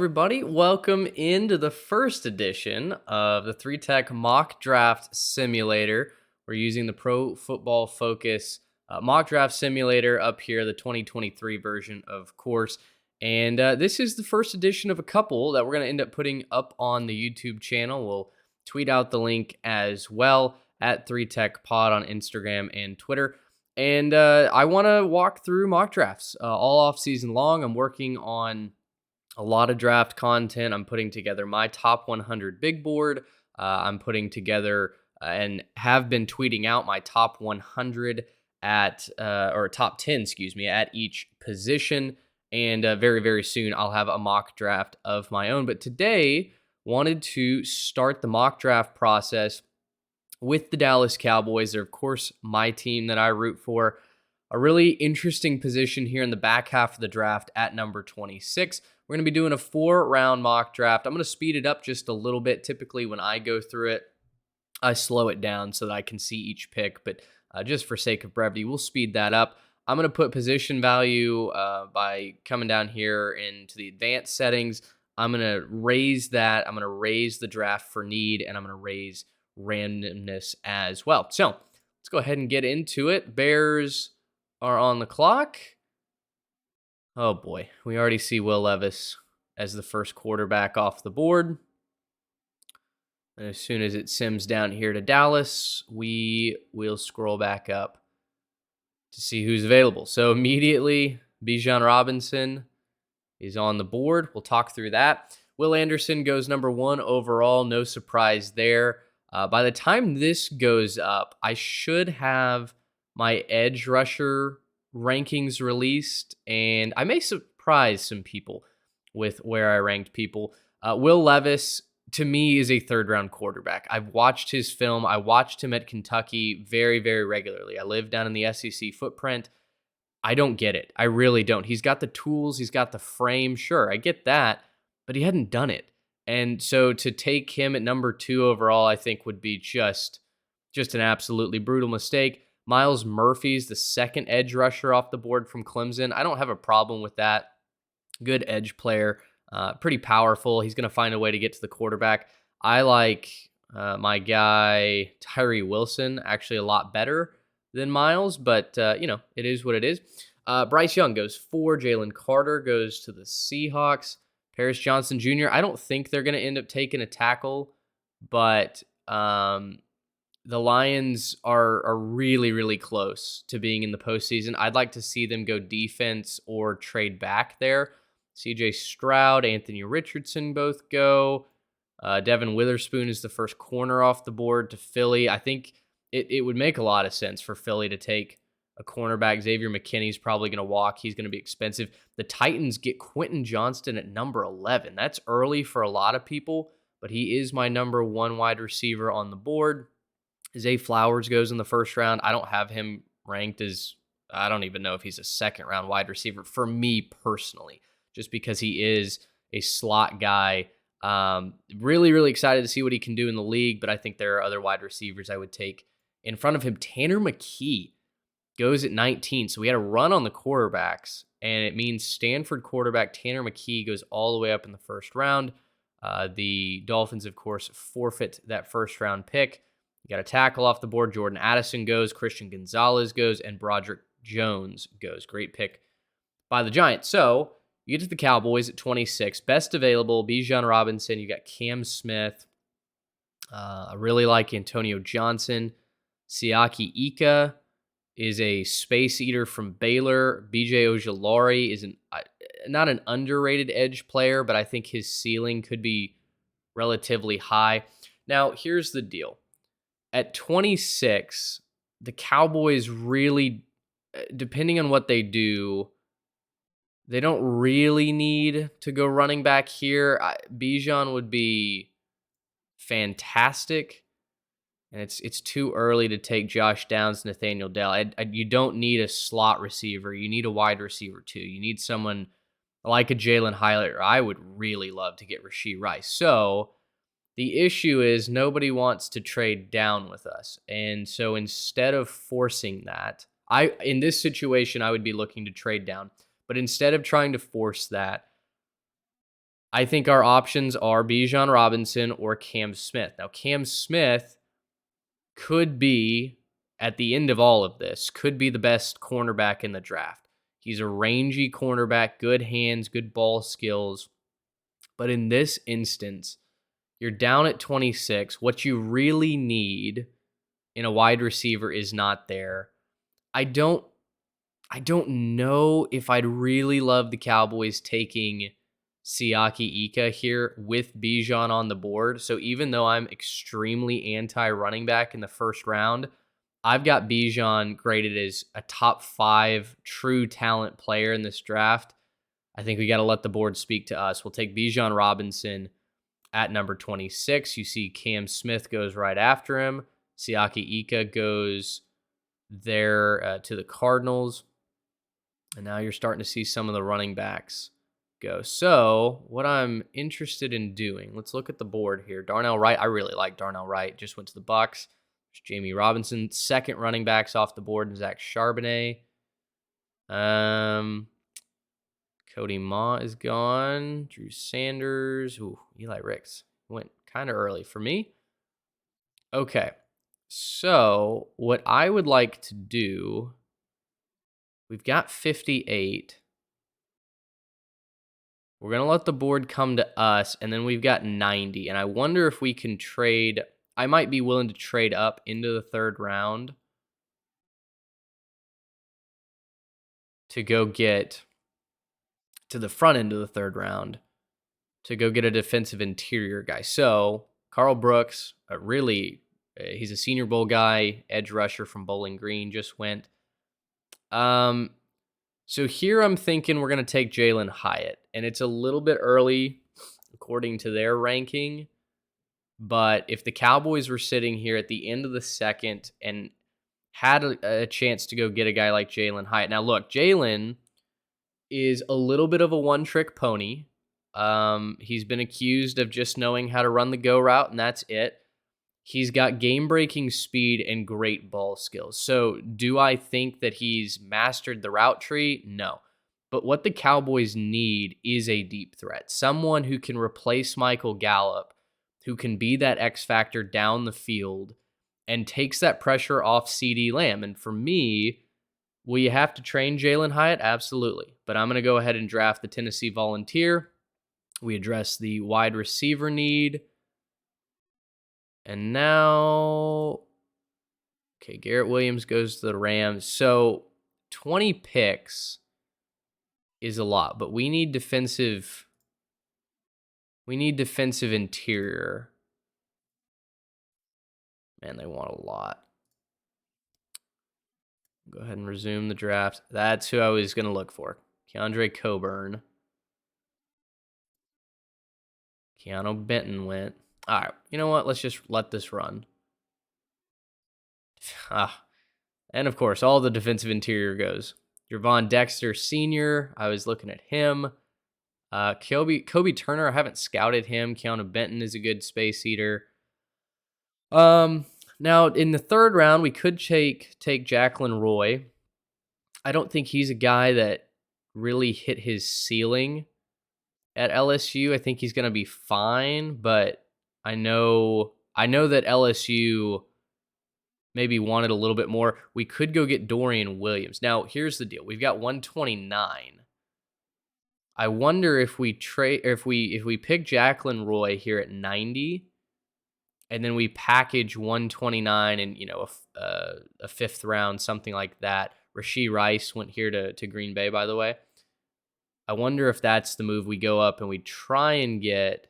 everybody. Welcome into the first edition of the 3 Tech Mock Draft Simulator. We're using the Pro Football Focus Mock Draft Simulator up here, the 2023 version, of course. And this is the first edition of a couple that we're going to end up putting up on the YouTube channel. We'll tweet out the link as well at 3Tech Pod on Instagram and Twitter. And I want to walk through mock drafts all off season long. I'm working on a lot of draft content. I'm putting together my top 100 big board. I'm putting together and have been tweeting out my top 100 or top 10, excuse me, at each position. And very, very soon I'll have a mock draft of my own. But today, wanted to start the mock draft process with the Dallas Cowboys. They're, of course, my team that I root for. A really interesting position here in the back half of the draft at number 26. We're going to be doing a 4-round mock draft. I'm going to speed it up just a little bit. Typically, when I go through it, I slow it down so that I can see each pick. But just for sake of brevity, we'll speed that up. I'm going to put position value by coming down here into the advanced settings. I'm going to raise that. I'm going to raise the draft for need, and I'm going to raise randomness as well. So let's go ahead and get into it. Bears are on the clock. Oh boy, we already see Will Levis as the first quarterback off the board. And as soon as it sims down here to Dallas, we will scroll back up to see who's available. So immediately, Bijan Robinson is on the board. We'll talk through that. Will Anderson goes number 1 overall. No surprise there. By the time this goes up, I should have my edge rusher rankings released, and I may surprise some people with where I ranked people. Will Levis, to me, is a third-round quarterback. I've watched his film. I watched him at Kentucky very, very regularly. I live down in the SEC footprint. I don't get it. I really don't. He's got the tools. He's got the frame. Sure, I get that, but he hadn't done it. And so to take him at number 2 overall, I think would be just an absolutely brutal mistake. Miles Murphy's the second edge rusher off the board from Clemson. I don't have a problem with that. Good edge player, pretty powerful. He's going to find a way to get to the quarterback. I like my guy Tyree Wilson actually a lot better than Miles, but it is what it is. Bryce Young goes 4. Jalen Carter goes to the Seahawks. Paris Johnson Jr., I don't think they're going to end up taking a tackle, but the Lions are really, really close to being in the postseason. I'd like to see them go defense or trade back there. CJ Stroud, Anthony Richardson both go. Devin Witherspoon is the first corner off the board to Philly. I think it would make a lot of sense for Philly to take a cornerback. Xavier McKinney's probably going to walk. He's going to be expensive. The Titans get Quentin Johnston at number 11. That's early for a lot of people, but he is my number 1 wide receiver on the board. Zay Flowers goes in the first round. I don't have him ranked as, I don't even know if he's a second-round wide receiver for me personally, just because he is a slot guy. Really, really excited to see what he can do in the league, but I think there are other wide receivers I would take in front of him. Tanner McKee goes at 19. So we had a run on the quarterbacks, and it means Stanford quarterback Tanner McKee goes all the way up in the first round. The Dolphins, of course, forfeit that first-round pick. You got a tackle off the board. Jordan Addison goes, Christian Gonzalez goes, and Broderick Jones goes. Great pick by the Giants. So you get to the Cowboys at 26. Best available, Bijan Robinson. You got Cam Smith. I really like Antonio Johnson. Siaki Ika is a space eater from Baylor. BJ Ojulari is not an underrated edge player, but I think his ceiling could be relatively high. Now, here's the deal. At 26, the Cowboys really, depending on what they do, they don't really need to go running back here. Bijan would be fantastic, and it's too early to take Josh Downs, Nathaniel Dell. You don't need a slot receiver. You need a wide receiver too. You need someone like a Jalen Hylett. I would really love to get Rashee Rice. So the issue is nobody wants to trade down with us. And so instead of forcing that, in this situation, I would be looking to trade down. But instead of trying to force that, I think our options are Bijan Robinson or Cam Smith. Now, Cam Smith could be, at the end of all of this, could be the best cornerback in the draft. He's a rangy cornerback, good hands, good ball skills. But in this instance, you're down at 26. What you really need in a wide receiver is not there. I don't I don't know if I'd really love the Cowboys taking Siaki Ika here with Bijan on the board. So even though I'm extremely anti running back in the first round, I've got Bijan graded as a top 5 true talent player in this draft. I think we got to let the board speak to us. We'll take Bijan Robinson at number 26. You see Cam Smith goes right after him. Siaki Ika goes there to the Cardinals. And now you're starting to see some of the running backs go. So what I'm interested in doing, let's look at the board here. Darnell Wright, I really like Darnell Wright. Just went to the Bucks. There's Jamie Robinson, second running backs off the board, and Zach Charbonnet. Cody Ma is gone. Drew Sanders. Ooh, Eli Ricks went kind of early for me. Okay, so what I would like to do, we've got 58. We're going to let the board come to us, and then we've got 90. And I wonder if we can trade. I might be willing to trade up into the third round to go get to the front end of the third round to go get a defensive interior guy. So Carl Brooks, he's a Senior Bowl guy, edge rusher from Bowling Green, just went. So here I'm thinking we're going to take Jalen Hyatt, and it's a little bit early according to their ranking. But if the Cowboys were sitting here at the end of the second and had a chance to go get a guy like Jalen Hyatt. Now, look, Jalen is a little bit of a one-trick pony. He's been accused of just knowing how to run the go route, and that's it. He's got game-breaking speed and great ball skills. So do I think that he's mastered the route tree? No. But what the Cowboys need is a deep threat. Someone who can replace Michael Gallup, who can be that X factor down the field and takes that pressure off CeeDee Lamb. And for me, will you have to train Jalen Hyatt? Absolutely. But I'm going to go ahead and draft the Tennessee Volunteer. We address the wide receiver need. And now, okay, Garrett Williams goes to the Rams. So 20 picks is a lot, but we need defensive interior. Man, they want a lot. Go ahead and resume the draft. That's who I was going to look for. Keandre Coburn. Keanu Benton went. All right, you know what? Let's just let this run. And of course, all the defensive interior goes. Javon Dexter Sr., I was looking at him. Kobe Turner, I haven't scouted him. Keanu Benton is a good space eater. Now, in the third round, we could take Jacqueline Roy. I don't think he's a guy that really hit his ceiling at LSU. I think he's going to be fine, but I know that LSU maybe wanted a little bit more. We could go get Dorian Williams. Now, here's the deal. We've got 129. I wonder if we pick Jacqueline Roy here at 90, and then we package 129 and a fifth round, something like that. Rashee Rice went here to Green Bay, by the way. I wonder if that's the move. We go up and we try and get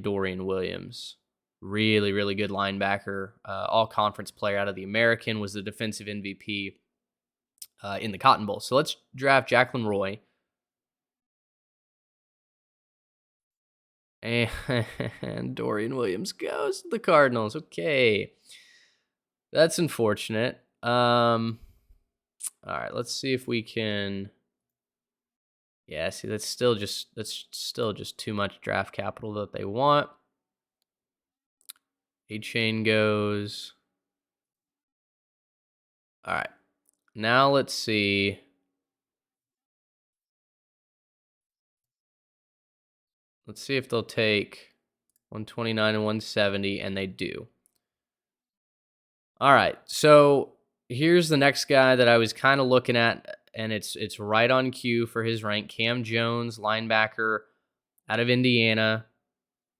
Dorian Williams. Really, really good linebacker. All-conference player out of the American, was the defensive MVP in the Cotton Bowl. So let's draft Jacqueline Roy. And Dorian Williams goes to the Cardinals. Okay. That's unfortunate. All right, let's see if we can. Yeah, see, that's still just too much draft capital that they want. A-Chain goes. All right. Now let's see. Let's see if they'll take 129 and 170, and they do. All right, so here's the next guy that I was kind of looking at, and it's right on cue for his rank. Cam Jones, linebacker out of Indiana.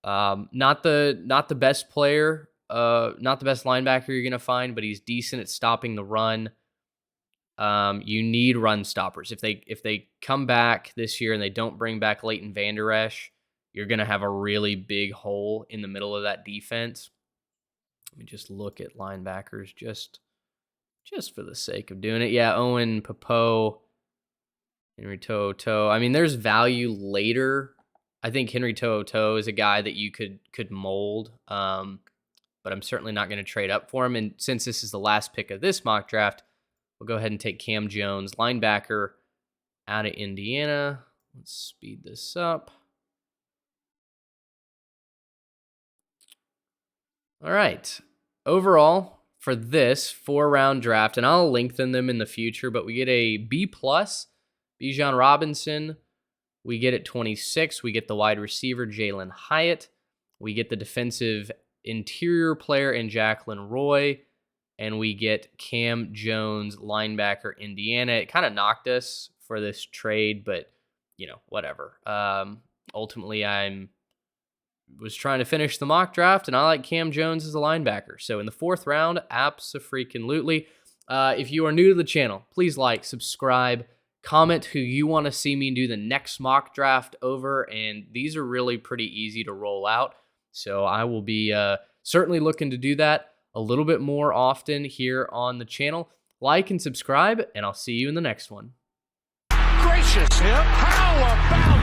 Not the best player, not the best linebacker you're gonna find, but he's decent at stopping the run. You need run stoppers. If they come back this year and they don't bring back Leighton Vander Esch, you're gonna have a really big hole in the middle of that defense. Let me just look at linebackers just for the sake of doing it. Yeah, Owen Popo, Henry Toto. I mean, there's value later. I think Henry Toto is a guy that you could mold, but I'm certainly not going to trade up for him. And since this is the last pick of this mock draft, we'll go ahead and take Cam Jones, linebacker out of Indiana. Let's speed this up. All right. Overall, for this 4-round draft, and I'll lengthen them in the future, but we get a B+, Bijan Robinson. We get at 26, we get the wide receiver, Jalen Hyatt. We get the defensive interior player in Jacqueline Roy. And we get Cam Jones, linebacker, Indiana. It kind of knocked us for this trade, but, whatever. Ultimately, was trying to finish the mock draft, and I like Cam Jones as a linebacker. So in the 4th round, abso-freaking-lutely. If you are new to the channel, please like, subscribe, comment who you want to see me do the next mock draft over, and these are really pretty easy to roll out. So I will be certainly looking to do that a little bit more often here on the channel. Like and subscribe, and I'll see you in the next one. Gracious him, how about